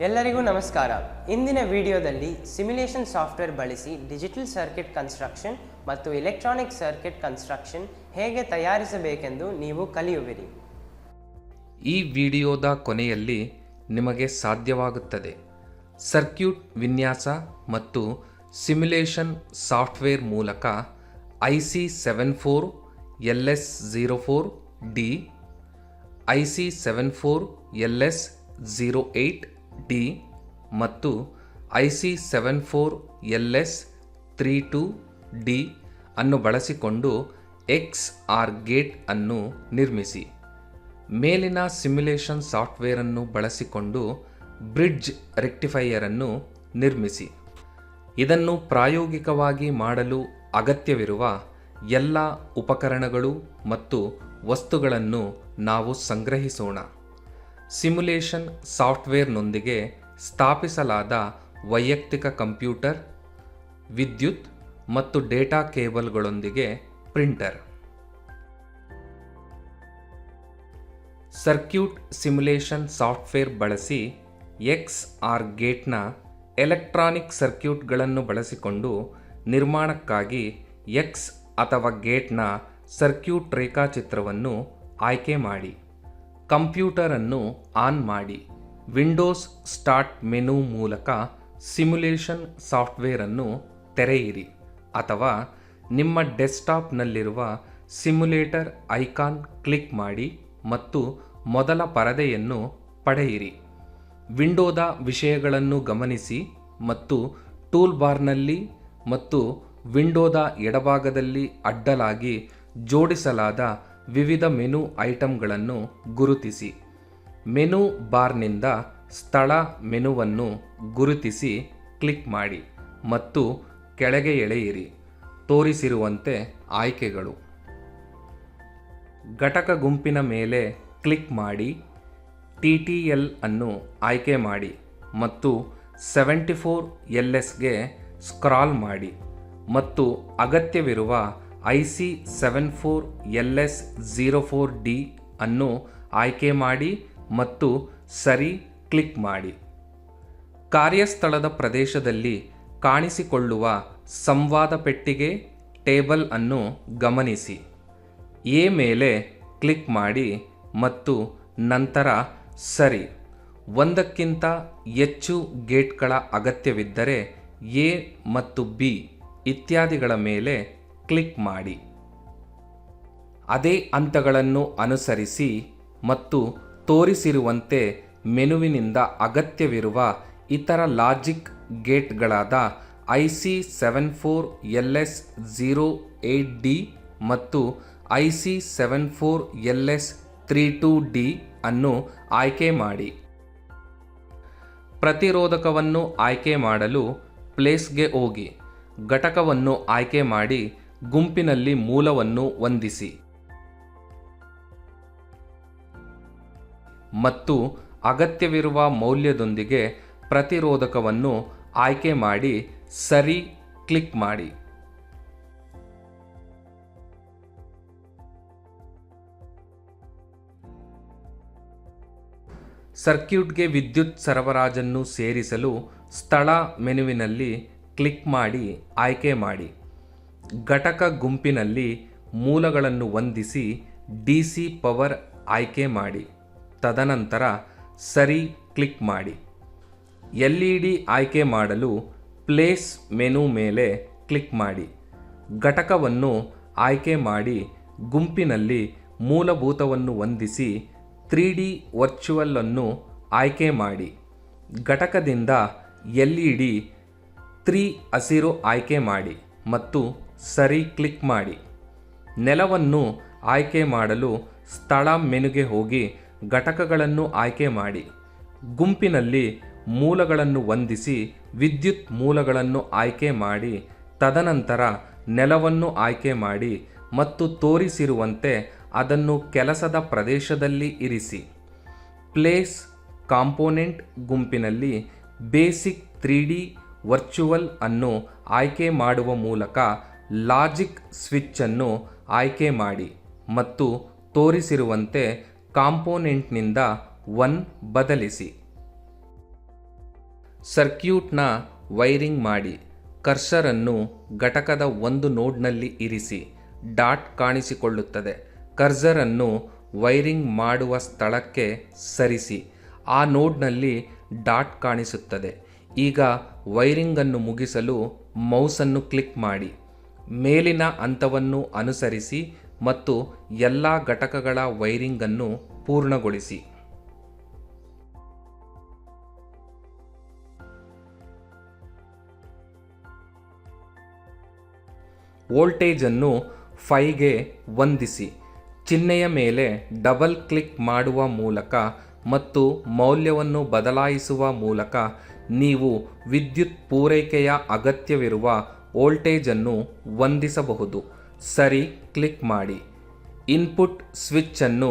ಎಲ್ಲರಿಗೂ ನಮಸ್ಕಾರ. ಇಂದಿನ ವಿಡಿಯೋದಲ್ಲಿ ಸಿಮ್ಯುಲೇಷನ್ ಸಾಫ್ಟ್ವೇರ್ ಬಳಸಿ ಡಿಜಿಟಲ್ ಸರ್ಕ್ಯೂಟ್ ಕನ್ಸ್ಟ್ರಕ್ಷನ್ ಮತ್ತು ಎಲೆಕ್ಟ್ರಾನಿಕ್ ಸರ್ಕ್ಯೂಟ್ ಕನ್ಸ್ಟ್ರಕ್ಷನ್ ಹೇಗೆ ತಯಾರಿಸಬೇಕೆಂದು ನೀವು ಕಲಿಯುವಿರಿ. ಈ ವಿಡಿಯೋದ ಕೊನೆಯಲ್ಲಿ ನಿಮಗೆ ಸಾಧ್ಯವಾಗುತ್ತದೆ ಸರ್ಕ್ಯೂಟ್ ವಿನ್ಯಾಸ ಮತ್ತು ಸಿಮ್ಯುಲೇಷನ್ ಸಾಫ್ಟ್ವೇರ್ ಮೂಲಕ IC74LS04D, IC74LS08D ಮತ್ತು IC74LS32D ಅನ್ನು ಬಳಸಿಕೊಂಡು XR ಗೇಟ್ ಅನ್ನು ನಿರ್ಮಿಸಿ. ಮೇಲಿನ ಸಿಮ್ಯುಲೇಷನ್ ಸಾಫ್ಟ್ವೇರನ್ನು ಬಳಸಿಕೊಂಡು ಬ್ರಿಡ್ಜ್ ರೆಕ್ಟಿಫೈಯರ್ ಅನ್ನು ನಿರ್ಮಿಸಿ. ಇದನ್ನು ಪ್ರಾಯೋಗಿಕವಾಗಿ ಮಾಡಲು ಅಗತ್ಯವಿರುವ ಎಲ್ಲ ಉಪಕರಣಗಳು ಮತ್ತು ವಸ್ತುಗಳನ್ನು ನಾವು ಸಂಗ್ರಹಿಸೋಣ. ಸಿಮ್ಯುಲೇಷನ್ ಸಾಫ್ಟ್ವೇರ್ನೊಂದಿಗೆ ಸ್ಥಾಪಿಸಲಾದ ವೈಯಕ್ತಿಕ ಕಂಪ್ಯೂಟರ್, ವಿದ್ಯುತ್ ಮತ್ತು ಡೇಟಾ ಕೇಬಲ್ಗಳೊಂದಿಗೆ ಪ್ರಿಂಟರ್. ಸರ್ಕ್ಯೂಟ್ ಸಿಮ್ಯುಲೇಷನ್ ಸಾಫ್ಟ್ವೇರ್ ಬಳಸಿ XR ಗೇಟ್ನ ಎಲೆಕ್ಟ್ರಾನಿಕ್ ಸರ್ಕ್ಯೂಟ್ಗಳನ್ನು ಬಳಸಿಕೊಂಡು ನಿರ್ಮಾಣಕ್ಕಾಗಿ X ಅಥವಾ ಗೇಟ್ನ ಸರ್ಕ್ಯೂಟ್ ರೇಖಾಚಿತ್ರವನ್ನು ಆಯ್ಕೆ ಮಾಡಿ. ಕಂಪ್ಯೂಟರ್ ಅನ್ನು ಆನ್ ಮಾಡಿ. ವಿಂಡೋಸ್ ಸ್ಟಾರ್ಟ್ ಮೆನು ಮೂಲಕ ಸಿಮ್ಯುಲೇಷನ್ ಸಾಫ್ಟ್ವೇರ್ ಅನ್ನು ತೆರೆಯಿರಿ ಅಥವಾ ನಿಮ್ಮ ಡೆಸ್ಕ್ಟಾಪ್ನಲ್ಲಿರುವ ಸಿಮ್ಯುಲೇಟರ್ ಐಕಾನ್ ಕ್ಲಿಕ್ ಮಾಡಿ ಮತ್ತು ಮೊದಲ ಪರದೆಯನ್ನು ಪಡೆಯಿರಿ. ವಿಂಡೋದ ವಿಷಯಗಳನ್ನು ಗಮನಿಸಿ ಮತ್ತು ಟೂಲ್ ಬಾರ್ನಲ್ಲಿ ಮತ್ತು ವಿಂಡೋದ ಎಡಭಾಗದಲ್ಲಿ ಅಡ್ಡಲಾಗಿ ಜೋಡಿಸಲಾದ ವಿವಿಧ ಮೆನು ಐಟಂಗಳನ್ನು ಗುರುತಿಸಿ. ಮೆನು ಬಾರ್ನಿಂದ ಸ್ಥಳ ಮೆನುವನ್ನು ಗುರುತಿಸಿ ಕ್ಲಿಕ್ ಮಾಡಿ ಮತ್ತು ಕೆಳಗೆ ಎಳೆಯಿರಿ. ತೋರಿಸಿರುವಂತೆ ಆಯ್ಕೆಗಳು. ಘಟಕ ಗುಂಪಿನ ಮೇಲೆ ಕ್ಲಿಕ್ ಮಾಡಿ TTL ಅನ್ನು ಆಯ್ಕೆ ಮಾಡಿ ಮತ್ತು 74LSಗೆ ಸ್ಕ್ರಾಲ್ ಮಾಡಿ ಮತ್ತು ಅಗತ್ಯವಿರುವ IC74LS04D ಅನ್ನು ಆಯ್ಕೆ ಮಾಡಿ ಮತ್ತು ಸರಿ ಕ್ಲಿಕ್ ಮಾಡಿ. ಕಾರ್ಯಸ್ಥಳದ ಪ್ರದೇಶದಲ್ಲಿ ಕಾಣಿಸಿಕೊಳ್ಳುವ ಸಂವಾದ ಪೆಟ್ಟಿಗೆ ಟೇಬಲ್ ಅನ್ನು ಗಮನಿಸಿ. ಎ ಮೇಲೆ ಕ್ಲಿಕ್ ಮಾಡಿ ಮತ್ತು ನಂತರ ಸರಿ. ಒಂದಕ್ಕಿಂತ ಹೆಚ್ಚು ಗೇಟ್ಗಳ ಅಗತ್ಯವಿದ್ದರೆ ಎ ಮತ್ತು ಬಿ ಇತ್ಯಾದಿಗಳ ಮೇಲೆ ಕ್ಲಿಕ್ ಮಾಡಿ. ಅದೇ ಹಂತಗಳನ್ನು ಅನುಸರಿಸಿ ಮತ್ತು ತೋರಿಸಿರುವಂತೆ ಮೆನುವಿನಿಂದ ಅಗತ್ಯವಿರುವ ಇತರ ಲಾಜಿಕ್ ಗೇಟ್ಗಳಾದ IC74LS08D ಮತ್ತು IC74LS32D ಅನ್ನು ಆಯ್ಕೆ ಮಾಡಿ. ಪ್ರತಿರೋಧಕವನ್ನು ಆಯ್ಕೆ ಮಾಡಲು ಪ್ಲೇಸ್ಗೆ ಹೋಗಿ ಘಟಕವನ್ನು ಆಯ್ಕೆ ಮಾಡಿ ಗುಂಪಿನಲ್ಲಿ ಮೂಲವನ್ನು ಹೊಂದಿಸಿ ಮತ್ತು ಅಗತ್ಯವಿರುವ ಮೌಲ್ಯದೊಂದಿಗೆ ಪ್ರತಿರೋಧಕವನ್ನು ಆಯ್ಕೆ ಮಾಡಿ ಸರಿ ಕ್ಲಿಕ್ ಮಾಡಿ. ಸರ್ಕ್ಯೂಟ್ಗೆ ವಿದ್ಯುತ್ ಸರಬರಾಜನ್ನು ಸೇರಿಸಲು ಸ್ಥಳ ಮೆನುವಿನಲ್ಲಿ ಕ್ಲಿಕ್ ಮಾಡಿ ಆಯ್ಕೆ ಮಾಡಿ. ಘಟಕ ಗುಂಪಿನಲ್ಲಿ ಮೂಲಗಳನ್ನು ಹೊಂದಿಸಿ DC ಪವರ್ ಆಯ್ಕೆ ಮಾಡಿ. ತದನಂತರ ಸರಿ ಕ್ಲಿಕ್ ಮಾಡಿ. LED ಆಯ್ಕೆ ಮಾಡಲು ಪ್ಲೇಸ್ ಮೆನು ಮೇಲೆ ಕ್ಲಿಕ್ ಮಾಡಿ. ಘಟಕವನ್ನು ಆಯ್ಕೆ ಮಾಡಿ ಗುಂಪಿನಲ್ಲಿ ಮೂಲಭೂತವನ್ನು ಹೊಂದಿಸಿ 3D ವರ್ಚುವಲ್ ಅನ್ನು ಆಯ್ಕೆ ಮಾಡಿ. ಘಟಕದಿಂದ LED 3 ಹಸಿರು ಆಯ್ಕೆ ಮಾಡಿ ಮತ್ತು ಸರಿ ಕ್ಲಿಕ್ ಮಾಡಿ. ನೆಲವನ್ನು ಆಯ್ಕೆ ಮಾಡಲು ಸ್ಥಳ ಮೆನುಗೆ ಹೋಗಿ ಘಟಕಗಳನ್ನು ಆಯ್ಕೆ ಮಾಡಿ. ಗುಂಪಿನಲ್ಲಿ ಮೂಲಗಳನ್ನು ಹೊಂದಿಸಿ ವಿದ್ಯುತ್ ಮೂಲಗಳನ್ನು ಆಯ್ಕೆ ಮಾಡಿ. ತದನಂತರ ನೆಲವನ್ನು ಆಯ್ಕೆ ಮಾಡಿ ಮತ್ತು ತೋರಿಸಿರುವಂತೆ ಅದನ್ನು ಕೆಲಸದ ಪ್ರದೇಶದಲ್ಲಿ ಇರಿಸಿ. ಪ್ಲೇಸ್ ಕಾಂಪೋನೆಂಟ್ ಗುಂಪಿನಲ್ಲಿ ಬೇಸಿಕ್ 3D ವರ್ಚುವಲ್ ಅನ್ನು ಆಯ್ಕೆ ಮಾಡುವ ಮೂಲಕ ಲಾಜಿಕ್ ಸ್ವಿಚ್ ಅನ್ನು ಆಯ್ಕೆ ಮಾಡಿ ಮತ್ತು ತೋರಿಸಿರುವಂತೆ ಕಾಂಪೋನೆಂಟ್ನಿಂದ 1 ಬದಲಿಸಿ. ಸರ್ಕ್ಯೂಟ್ನ ವೈರಿಂಗ್ ಮಾಡಿ ಕರ್ಸರನ್ನು ಘಟಕದ ಒಂದು ನೋಡ್ನಲ್ಲಿ ಇರಿಸಿ. ಡಾಟ್ ಕಾಣಿಸಿಕೊಳ್ಳುತ್ತದೆ. ಕರ್ಸರನ್ನು ವೈರಿಂಗ್ ಮಾಡುವ ಸ್ಥಳಕ್ಕೆ ಸರಿಸಿ. ಆ ನೋಡ್ನಲ್ಲಿ ಡಾಟ್ ಕಾಣಿಸುತ್ತದೆ. ಈಗ ವೈರಿಂಗನ್ನು ಮುಗಿಸಲು ಮೌಸನ್ನು ಕ್ಲಿಕ್ ಮಾಡಿ. ಮೇಲಿನ ಹಂತವನ್ನು ಅನುಸರಿಸಿ ಮತ್ತು ಎಲ್ಲ ಘಟಕಗಳ ವೈರಿಂಗನ್ನು ಪೂರ್ಣಗೊಳಿಸಿ. ವೋಲ್ಟೇಜನ್ನು 5ಗೆ ಹೊಂದಿಸಿ. ಚಿಹ್ನೆಯ ಮೇಲೆ ಡಬಲ್ ಕ್ಲಿಕ್ ಮಾಡುವ ಮೂಲಕ ಮತ್ತು ಮೌಲ್ಯವನ್ನು ಬದಲಾಯಿಸುವ ಮೂಲಕ ನೀವು ವಿದ್ಯುತ್ ಪೂರೈಕೆಯ ಅಗತ್ಯವಿರುವ ವೋಲ್ಟೇಜನ್ನು ಹೊಂದಿಸಬಹುದು. ಸರಿ ಕ್ಲಿಕ್ ಮಾಡಿ. ಇನ್ಪುಟ್ ಸ್ವಿಚ್ ಅನ್ನು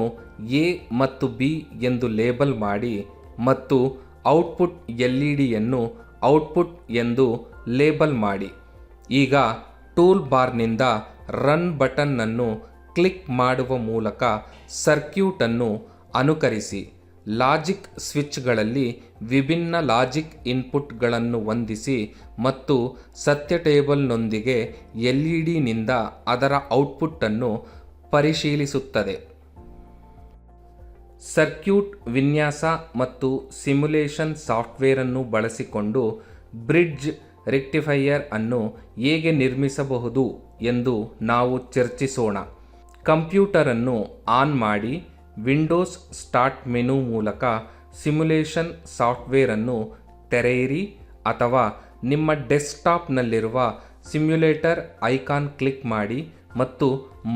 ಎ ಮತ್ತು ಬಿ ಎಂದು ಲೇಬಲ್ ಮಾಡಿ ಮತ್ತು ಔಟ್ಪುಟ್ ಎಲ್ಇಡಿಯನ್ನು ಔಟ್ಪುಟ್ ಎಂದು ಲೇಬಲ್ ಮಾಡಿ. ಈಗ ಟೂಲ್ ಬಾರ್ನಿಂದ ರನ್ ಬಟನ್ ಅನ್ನು ಕ್ಲಿಕ್ ಮಾಡುವ ಮೂಲಕ ಸರ್ಕ್ಯೂಟನ್ನು ಅನುಕರಿಸಿ. ಲಾಜಿಕ್ ಸ್ವಿಚ್ಗಳಲ್ಲಿ ವಿಭಿನ್ನ ಲಾಜಿಕ್ ಇನ್ಪುಟ್ಗಳನ್ನು ಹೊಂದಿಸಿ ಮತ್ತು ಸತ್ಯ ಟೇಬಲ್ನೊಂದಿಗೆ ಎಲ್ಇಡಿನಿಂದ ಅದರ ಔಟ್ಪುಟ್ಟನ್ನು ಪರಿಶೀಲಿಸುತ್ತದೆ. ಸರ್ಕ್ಯೂಟ್ ವಿನ್ಯಾಸ ಮತ್ತು ಸಿಮ್ಯುಲೇಷನ್ ಸಾಫ್ಟ್ವೇರನ್ನು ಬಳಸಿಕೊಂಡು ಬ್ರಿಡ್ಜ್ ರೆಕ್ಟಿಫೈಯರ್ ಅನ್ನು ಹೇಗೆ ನಿರ್ಮಿಸಬಹುದು ಎಂದು ನಾವು ಚರ್ಚಿಸೋಣ. ಕಂಪ್ಯೂಟರನ್ನು ಆನ್ ಮಾಡಿ ವಿಂಡೋಸ್ ಸ್ಟಾರ್ಟ್ ಮೆನು ಮೂಲಕ ಸಿಮ್ಯುಲೇಷನ್ ಸಾಫ್ಟ್ವೇರನ್ನು ತೆರೆಯಿರಿ ಅಥವಾ ನಿಮ್ಮ ಡೆಸ್ಕ್ಟಾಪ್ನಲ್ಲಿರುವ ಸಿಮ್ಯುಲೇಟರ್ ಐಕಾನ್ ಕ್ಲಿಕ್ ಮಾಡಿ ಮತ್ತು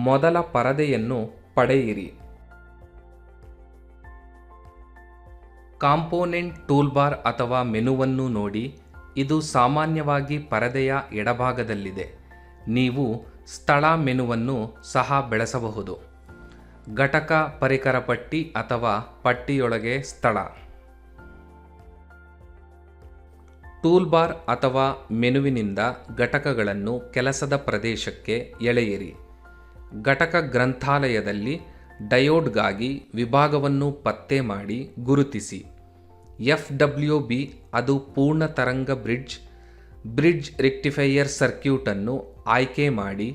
ಮೊದಲ ಪರದೆಯನ್ನು ಪಡೆಯಿರಿ. ಕಾಂಪೋನೆಂಟ್ ಟೂಲ್ಬಾರ್ ಅಥವಾ ಮೆನುವನ್ನು ನೋಡಿ. ಇದು ಸಾಮಾನ್ಯವಾಗಿ ಪರದೆಯ ಎಡಭಾಗದಲ್ಲಿದೆ. ನೀವು ಸ್ಥಳ ಮೆನುವನ್ನು ಸಹ ಬೆಳೆಸಬಹುದು. ಘಟಕ ಪರಿಕರ ಪಟ್ಟಿ ಅಥವಾ ಪಟ್ಟಿಯೊಳಗೆ ಸ್ಥಳ. ಟೂಲ್ಬಾರ್ ಅಥವಾ ಮೆನುವಿನಿಂದ ಘಟಕಗಳನ್ನು ಕೆಲಸದ ಪ್ರದೇಶಕ್ಕೆ ಎಳೆಯಿರಿ. ಘಟಕ ಗ್ರಂಥಾಲಯದಲ್ಲಿ ಡಯೋಡ್ಗಾಗಿ ವಿಭಾಗವನ್ನು ಪತ್ತೆ ಮಾಡಿ ಗುರುತಿಸಿ. FWB ಅದು ಪೂರ್ಣ ತರಂಗ ಬ್ರಿಡ್ಜ್ ರೆಕ್ಟಿಫೈಯರ್ ಸರ್ಕ್ಯೂಟನ್ನು ಆಯ್ಕೆ ಮಾಡಿ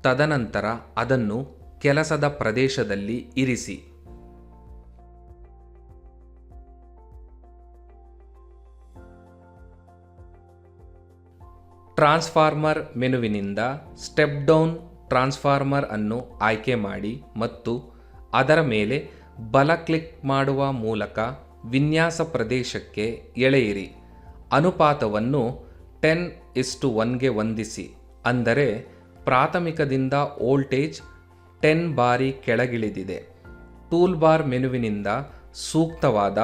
ತದನಂತರ ಅದನ್ನು ಕೆಲಸದ ಪ್ರದೇಶದಲ್ಲಿ ಇರಿಸಿ. ಟ್ರಾನ್ಸ್ಫಾರ್ಮರ್ ಮೆನುವಿನಿಂದ ಸ್ಟೆಪ್ ಡೌನ್ ಟ್ರಾನ್ಸ್ಫಾರ್ಮರ್ ಅನ್ನು ಆಯ್ಕೆ ಮಾಡಿ ಮತ್ತು ಅದರ ಮೇಲೆ ಬಲ ಕ್ಲಿಕ್ ಮಾಡುವ ಮೂಲಕ ವಿನ್ಯಾಸ ಪ್ರದೇಶಕ್ಕೆ ಎಳೆಯಿರಿ. ಅನುಪಾತವನ್ನು 10:1ಗೆ ಹೊಂದಿಸಿ. ಅಂದರೆ ಪ್ರಾಥಮಿಕದಿಂದ ವೋಲ್ಟೇಜ್ 10 ಬಾರಿ ಕೆಳಗಿಳಿದಿದೆ. ಟೂಲ್ಬಾರ್ ಮೆನುವಿನಿಂದ ಸೂಕ್ತವಾದ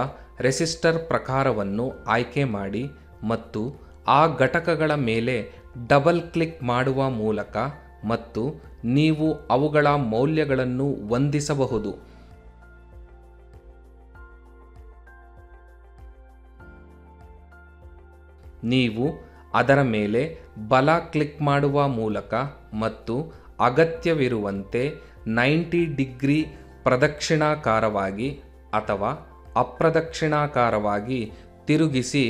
ರೆಸಿಸ್ಟರ್ ಪ್ರಕಾರವನ್ನು ಆಯ್ಕೆ ಮಾಡಿ ಮತ್ತು ಆ ಘಟಕಗಳ ಮೇಲೆ ಡಬಲ್ ಕ್ಲಿಕ್ ಮಾಡುವ ಮೂಲಕ ಮತ್ತು ನೀವು ಅವುಗಳ ಮೌಲ್ಯಗಳನ್ನು ಹೊಂದಿಸಬಹುದು. ನೀವು ಅದರ ಮೇಲೆ ಬಲ ಕ್ಲಿಕ್ ಮಾಡುವ ಮೂಲಕ ಮತ್ತು ಅಗತ್ಯವಿರುವಂತೆ 90 ಡಿಗ್ರಿ ಪ್ರದಕ್ಷಿಣಾಕಾರವಾಗಿ ಅಥವಾ ಅಪ್ರದಕ್ಷಿಣಾಕಾರವಾಗಿ ತಿರುಗಿಸಿ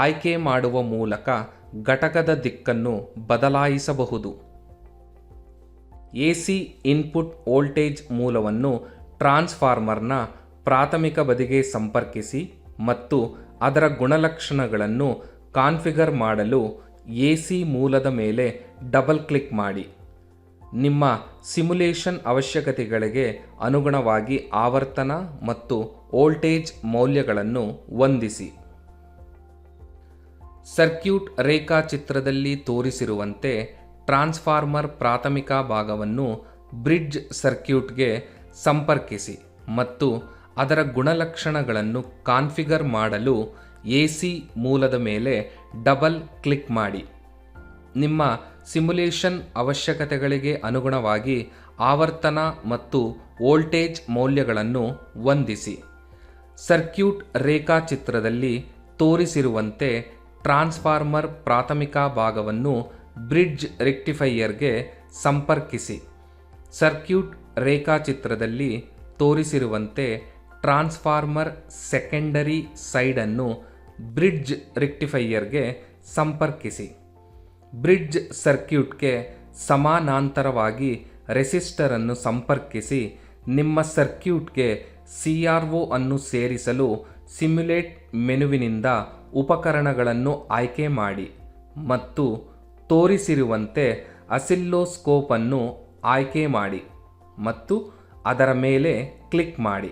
ಆಯ್ಕೆ ಮಾಡುವ ಮೂಲಕ ಘಟಕದ ದಿಕ್ಕನ್ನು ಬದಲಾಯಿಸಬಹುದು. AC ಇನ್ಪುಟ್ ವೋಲ್ಟೇಜ್ ಮೂಲವನ್ನು ಟ್ರಾನ್ಸ್ಫಾರ್ಮರ್ನ ಪ್ರಾಥಮಿಕ ಬದಿಗೆ ಸಂಪರ್ಕಿಸಿ ಮತ್ತು ಅದರ ಗುಣಲಕ್ಷಣಗಳನ್ನು ಕಾನ್ಫಿಗರ್ ಮಾಡಲು AC ಮೂಲದ ಮೇಲೆ ಡಬಲ್ ಕ್ಲಿಕ್ ಮಾಡಿ. ನಿಮ್ಮ ಸಿಮ್ಯುಲೇಷನ್ ಅವಶ್ಯಕತೆಗಳಿಗೆ ಅನುಗುಣವಾಗಿ ಆವರ್ತನ ಮತ್ತು ವೋಲ್ಟೇಜ್ ಮೌಲ್ಯಗಳನ್ನು ಹೊಂದಿಸಿ. ಸರ್ಕ್ಯೂಟ್ ರೇಖಾಚಿತ್ರದಲ್ಲಿ ತೋರಿಸಿರುವಂತೆ ಟ್ರಾನ್ಸ್ಫಾರ್ಮರ್ ಪ್ರಾಥಮಿಕ ಭಾಗವನ್ನು ಬ್ರಿಡ್ಜ್ ಸರ್ಕ್ಯೂಟ್ಗೆ ಸಂಪರ್ಕಿಸಿ ಮತ್ತು ಅದರ ಗುಣಲಕ್ಷಣಗಳನ್ನು ಕಾನ್ಫಿಗರ್ ಮಾಡಲು AC ಮೂಲದ ಮೇಲೆ ಡಬಲ್ ಕ್ಲಿಕ್ ಮಾಡಿ. ನಿಮ್ಮ ಸಿಮ್ಯುಲೇಷನ್ ಅವಶ್ಯಕತೆಗಳಿಗೆ ಅನುಗುಣವಾಗಿ ಆವರ್ತನ ಮತ್ತು ವೋಲ್ಟೇಜ್ ಮೌಲ್ಯಗಳನ್ನು ಹೊಂದಿಸಿ. ಸರ್ಕ್ಯೂಟ್ ರೇಖಾಚಿತ್ರದಲ್ಲಿ ತೋರಿಸಿರುವಂತೆ ಟ್ರಾನ್ಸ್ಫಾರ್ಮರ್ ಪ್ರಾಥಮಿಕ ಭಾಗವನ್ನು ಬ್ರಿಡ್ಜ್ ರೆಕ್ಟಿಫೈಯರ್ಗೆ ಸಂಪರ್ಕಿಸಿ. ಸರ್ಕ್ಯೂಟ್ ರೇಖಾಚಿತ್ರದಲ್ಲಿ ತೋರಿಸಿರುವಂತೆ ಟ್ರಾನ್ಸ್ಫಾರ್ಮರ್ ಸೆಕೆಂಡರಿ ಸೈಡನ್ನು ಬ್ರಿಡ್ಜ್ ರೆಕ್ಟಿಫೈಯರ್ಗೆ ಸಂಪರ್ಕಿಸಿ. ಬ್ರಿಡ್ಜ್ ಸರ್ಕ್ಯೂಟ್ಗೆ ಸಮಾನಾಂತರವಾಗಿ ರೆಸಿಸ್ಟರನ್ನು ಸಂಪರ್ಕಿಸಿ ನಿಮ್ಮ ಸರ್ಕ್ಯೂಟ್ಗೆ CRO ಅನ್ನು ಸೇರಿಸಲು ಸಿಮ್ಯುಲೇಟ್ ಮೆನುವಿನಿಂದ ಉಪಕರಣಗಳನ್ನು ಆಯ್ಕೆ ಮಾಡಿ ಮತ್ತು ತೋರಿಸಿರುವಂತೆ ಅಸಿಲ್ಲೋಸ್ಕೋಪ್ ಅನ್ನು ಆಯ್ಕೆ ಮಾಡಿ ಮತ್ತು ಅದರ ಮೇಲೆ ಕ್ಲಿಕ್ ಮಾಡಿ.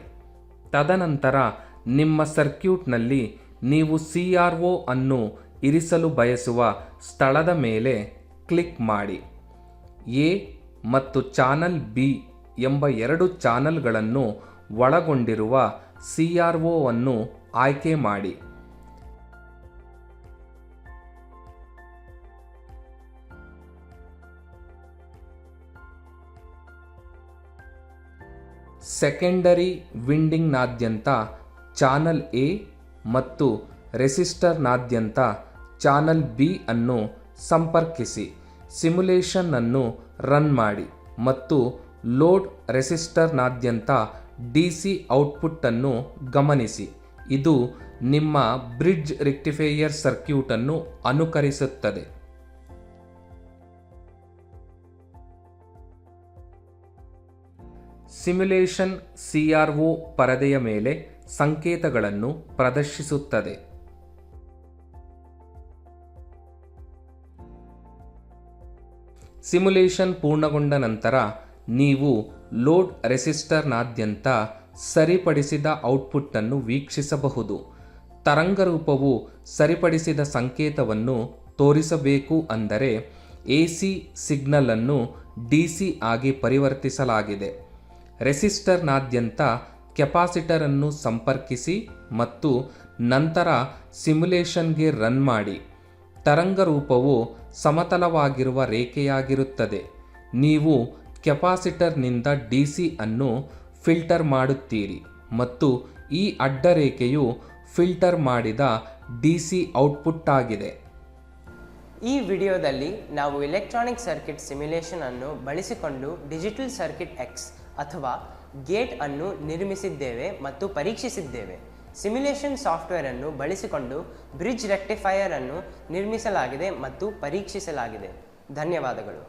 ತದನಂತರ ನಿಮ್ಮ ಸರ್ಕ್ಯೂಟ್ನಲ್ಲಿ ನೀವು CRO ಅನ್ನು ಇರಿಸಲು ಬಯಸುವ ಸ್ಥಳದ ಮೇಲೆ ಕ್ಲಿಕ್ ಮಾಡಿ. ಎ ಮತ್ತು ಚಾನಲ್ ಬಿ ಎಂಬ 2 ಚಾನಲ್ಗಳನ್ನು ಒಳಗೊಂಡಿರುವ CRO ಅನ್ನು ಆಯ್ಕೆ ಮಾಡಿ. ಸೆಕೆಂಡರಿ ವಿಂಡಿಂಗ್ನಾದ್ಯಂತ ಚಾನಲ್ ಎ ಮತ್ತು ರೆಸಿಸ್ಟರ್ನಾದ್ಯಂತ ಚಾನಲ್ ಬಿ ಅನ್ನು ಸಂಪರ್ಕಿಸಿ. ಸಿಮ್ಯುಲೇಷನ್ ಅನ್ನು ರನ್ ಮಾಡಿ ಮತ್ತು ಲೋಡ್ ರೆಸಿಸ್ಟರ್ನಾದ್ಯಂತ DC ಔಟ್ಪುಟ್ ಅನ್ನು ಗಮನಿಸಿ. ಇದು ನಿಮ್ಮ ಬ್ರಿಡ್ಜ್ ರೆಕ್ಟಿಫೈಯರ್ ಸರ್ಕ್ಯೂಟ್ ಅನ್ನು ಅನುಕರಿಸುತ್ತದೆ. ಸಿಮ್ಯುಲೇಷನ್ CRO ಪರದೆಯ ಮೇಲೆ ಸಂಕೇತಗಳನ್ನು ಪ್ರದರ್ಶಿಸುತ್ತದೆ. ಸಿಮ್ಯುಲೇಷನ್ ಪೂರ್ಣಗೊಂಡ ನಂತರ ನೀವು ಲೋಡ್ ರೆಸಿಸ್ಟರ್ನಾದ್ಯಂತ ಸರಿಪಡಿಸಿದ ಔಟ್ಪುಟ್ ಅನ್ನು ವೀಕ್ಷಿಸಬಹುದು. ತರಂಗರೂಪವು ಸರಿಪಡಿಸಿದ ಸಂಕೇತವನ್ನು ತೋರಿಸಬೇಕು ಅಂದರೆ AC ಸಿಗ್ನಲ್ ಅನ್ನು DC ಆಗಿ ಪರಿವರ್ತಿಸಲಾಗಿದೆ. ರೆಸಿಸ್ಟರ್ನಾದ್ಯಂತ ಕೆಪಾಸಿಟರ್ ಅನ್ನು ಸಂಪರ್ಕಿಸಿ ಮತ್ತು ನಂತರ ಸಿಮ್ಯುಲೇಷನ್ಗೆ ರನ್ ಮಾಡಿ. ತರಂಗರೂಪವು ಸಮತಲವಾಗಿರುವ ರೇಖೆಯಾಗಿರುತ್ತದೆ. ನೀವು ಕೆಪಾಸಿಟರ್ನಿಂದ DC ಅನ್ನು ಫಿಲ್ಟರ್ ಮಾಡುತ್ತೀರಿ ಮತ್ತು ಈ ಅಡ್ಡರೇಖೆಯು ಫಿಲ್ಟರ್ ಮಾಡಿದ DC ಔಟ್ಪುಟ್ ಆಗಿದೆ. ಈ ವಿಡಿಯೋದಲ್ಲಿ ನಾವು ಎಲೆಕ್ಟ್ರಾನಿಕ್ ಸರ್ಕ್ಯೂಟ್ ಸಿಮ್ಯುಲೇಷನ್ ಅನ್ನು ಬಳಸಿಕೊಂಡು ಡಿಜಿಟಲ್ ಸರ್ಕ್ಯೂಟ್ ಎಕ್ಸ್ ಅಥವಾ ಗೇಟ್ ಅನ್ನು ನಿರ್ಮಿಸಿದ್ದೇವೆ ಮತ್ತು ಪರೀಕ್ಷಿಸಿದ್ದೇವೆ. ಸಿಮ್ಯುಲೇಷನ್ ಸಾಫ್ಟ್ವೇರ್ ಅನ್ನು ಬಳಸಿಕೊಂಡು ಬ್ರಿಡ್ಜ್ ರೆಕ್ಟಿಫೈಯರ್ ಅನ್ನು ನಿರ್ಮಿಸಲಾಗಿದೆ ಮತ್ತು ಪರೀಕ್ಷಿಸಲಾಗಿದೆ. ಧನ್ಯವಾದಗಳು.